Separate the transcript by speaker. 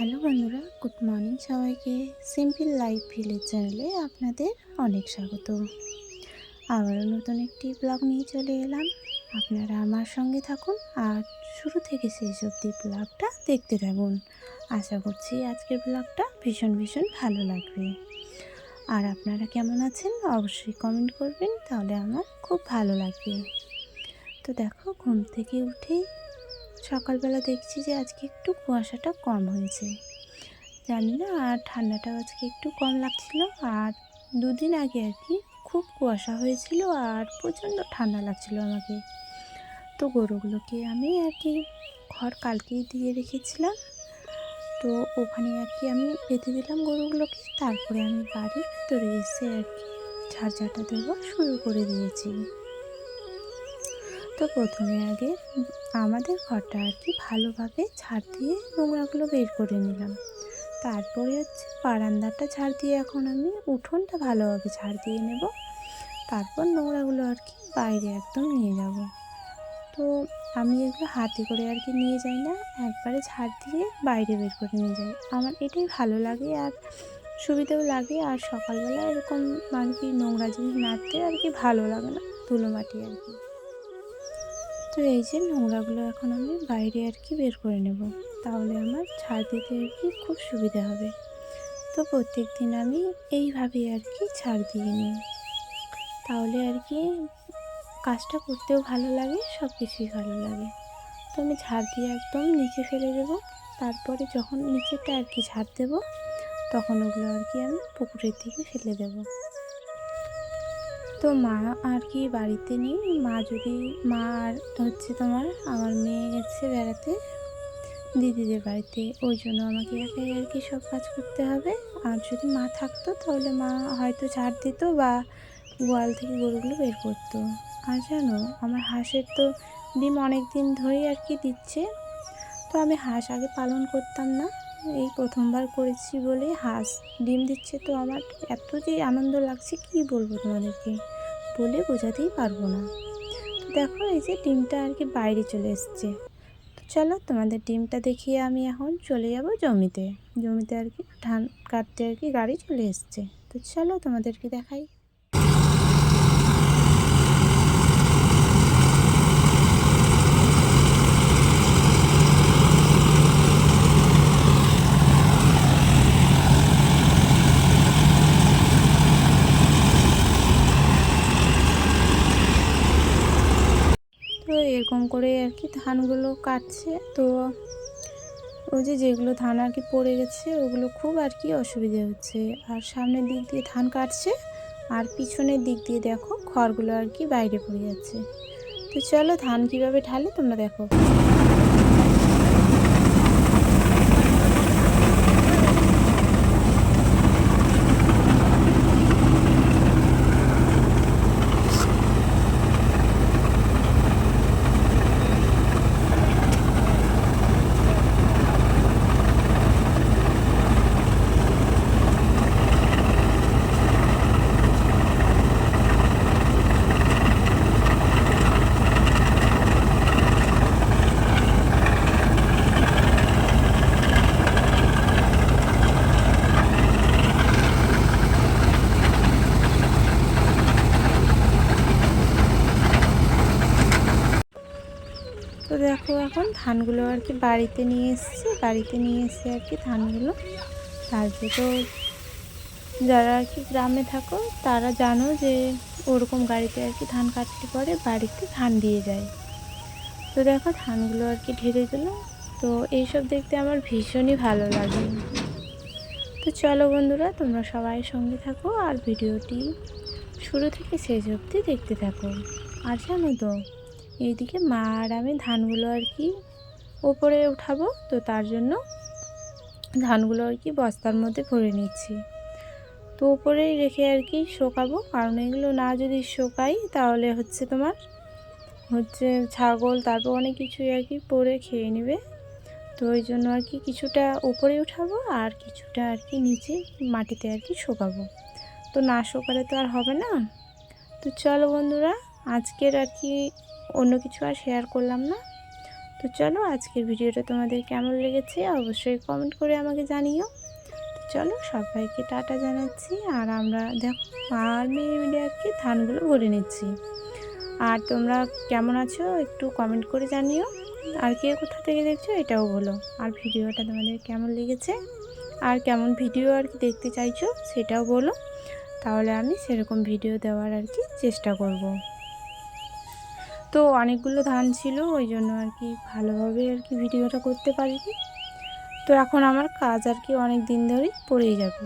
Speaker 1: Hello বন্ধুরা, good morning সবাইকে। Simple life village চ্যানেলে আপনাদের অনেক স্বাগত। আবারও নতুন একটি ব্লগ নিয়ে চলে এলাম। আপনারা আমার সঙ্গে থাকুন আর শুরু থেকে শেষ অবধি ব্লগটা দেখতে থাকুন। আশা করছি আজকের ব্লগটা ভীষণ ভালো লাগবে। আর আপনারা কেমন আছেন অবশ্যই কমেন্ট করবেন, তাহলে আমার খুব ভালো লাগবে। তো দেখো, ঘুম থেকে উঠেই সকালবেলা দেখছি যে আজকে একটু কুয়াশাটা কম হয়েছে, জানি না, আর ঠান্ডাটাও আজকে একটু কম লাগছিল। আর দুদিন আগে আর কি খুব কুয়াশা হয়েছিল আর প্রচণ্ড ঠান্ডা লাগছিল আমাকে। তো গরুগুলোকে আমি আর কি ঘর কালকেই দিয়ে রেখেছিলাম, তো ওখানে আর কি আমি বেঁধে দিলাম গরুগুলোকে। তারপরে আমি বাড়ির ভিতরে এসে আর কি ঝাড়ঝাঁটা দেওয়া শুরু করে দিয়েছি। তো প্রথমে আগে আমাদের ঘরটা আর কি ভালোভাবে ঝাড় দিয়ে নোংরাগুলো বের করে নিলাম। তারপরে হচ্ছে বারান্দাটা ঝাড় দিয়ে এখন আমি উঠোনটা ভালোভাবে ঝাড় দিয়ে নেব। তারপর নোংরাগুলো আর কি বাইরে একদম নিয়ে যাব। তো আমি এগুলো হাতে করে আর কি নিয়ে যাই না, একবারে ঝাড় দিয়ে বাইরে বের করে নিয়ে যাই। আমার এটাই ভালো লাগে আর সুবিধাও লাগে। আর সকালবেলা এরকম আর কি নোংরা জিনিস নাড়তে আর কি ভালো লাগে না, ধুলো মাটি আর কি। তো এই যে নোংরাগুলো এখন আমি বাইরে আর কি বের করে নেব, তাহলে আমার ঝাড় দিতে আর কি খুব সুবিধা হবে। তো প্রত্যেক দিন আমি এইভাবেই আর কি ঝাড় দিয়ে নিই, তাহলে আর কি কাজটা করতেও ভালো লাগে, সব কিছুই ভালো লাগে। তো আমি ঝাড় দিয়ে একদম নিচে ফেলে দেবো। তারপরে যখন নিচেটা আর কি ঝাড় দেবো, তখন ওগুলো আর কি আমি পুকুরের দিকে ফেলে দেবো। তো মা আর কি বাড়িতে নেই, মা আর হচ্ছে আমার মেয়ে গেছে বেড়াতে দিদিদের বাড়িতে, ওই জন্য আমাকে একাই আর কি সব কাজ করতে হবে। আর যদি মা থাকতো তাহলে মা হয়তো ঝাড় দিত বা গোয়াল থেকে গরুগুলো বের করতো। আর জানো, আমার হাঁসের তো ডিম অনেক দিন ধরেই আর কি দিচ্ছে। তো আমি হাঁস আগে পালন করতাম না, এই প্রথমবার করেছি বলে হাঁস ডিম দিচ্ছে। তো আমার এত যে আনন্দ লাগছে কি বলবো তোমাদেরকে, বলে বোঝাতেই পারবো না। তো দেখো, এই যে ডিমটা আর কি বাইরে চলে এসছে। তো চলো, তোমাদের ডিমটা দেখিয়ে আমি এখন চলে যাব জমিতে আর কি ধান কাটতে আর কি গাড়ি চলে এসছে। তো চলো তোমাদেরকে দেখাই। তো এরকম করে আর কি ধানগুলো কাটছে। তো ওই যে যেগুলো ধান আর কি পড়ে গেছে ওগুলো খুব আর কি অসুবিধা হচ্ছে। আর সামনের দিক দিয়ে ধান কাটছে আর পিছনের দিক দিয়ে দেখো খড়গুলো আর কি বাইরে পড়ে যাচ্ছে। তো চলো ধান কিভাবে ঢালে তোমরা দেখো। তো দেখো, এখন ধানগুলো আর কি বাড়িতে নিয়ে এসে আর কি ধানগুলো ঢালছে। তো যারা আর কি গ্রামে থাকো তারা জানো যে ওরকম গাড়িতে আর কি ধান কাটতে পরে বাড়িতে ধান দিয়ে যায়। তো দেখো ধানগুলো আর কি ঢেলে দিল। তো এইসব দেখতে আমার ভীষণই ভালো লাগে। তো চলো বন্ধুরা, তোমরা সবাই সঙ্গে থাকো আর ভিডিওটি শুরু থেকে শেষ অবধি দেখতে থাকো। আর জানো তো, এইদিকে মা আর আমি ধানগুলো আর কি ওপরে উঠাবো, তো তার জন্য ধানগুলো আর কি বস্তার মধ্যে ভরে নিচ্ছি। তো ওপরেই রেখে আর কি শোকাবো, কারণ এগুলো না যদি শোকাই তাহলে হচ্ছে ছাগল তারপর অনেক কিছুই আর কি পরে খেয়ে নেবে। তো ওই জন্য আর কি কিছুটা উপরে উঠাবো আর কিছুটা আর কি নিচে মাটিতে আর কি শোকাবো। তো না শোকালে তো আর হবে না। তো চলো বন্ধুরা, আজকের আর কি অন্য কিছু আর শেয়ার করলাম না। তো চলো আজকের ভিডিওটা তোমাদের কেমন লেগেছে অবশ্যই কমেন্ট করে আমাকে জানিও। তো চলো সবাইকে টাটা জানাচ্ছি। আর আমরা দেখো আর মেয়ে মিলে আর কি ধানগুলো ভরে নিচ্ছি। আর তোমরা কেমন আছো একটু কমেন্ট করে জানিও। আর কে কোথা থেকে দেখছো এটাও বলো। আর ভিডিওটা তোমাদের কেমন লেগেছে আর কেমন ভিডিও আর কি দেখতে চাইছো সেটাও বলো, তাহলে আমি সেরকম ভিডিও দেওয়ার আর কি চেষ্টা করব। তো অনেকগুলো ধান ছিল ওই জন্য আর কি ভালোভাবে আর কি ভিডিওটা করতে পারিনি। তো এখন আমার কাজ আর কি অনেক দিন ধরেই পড়েই যাবে।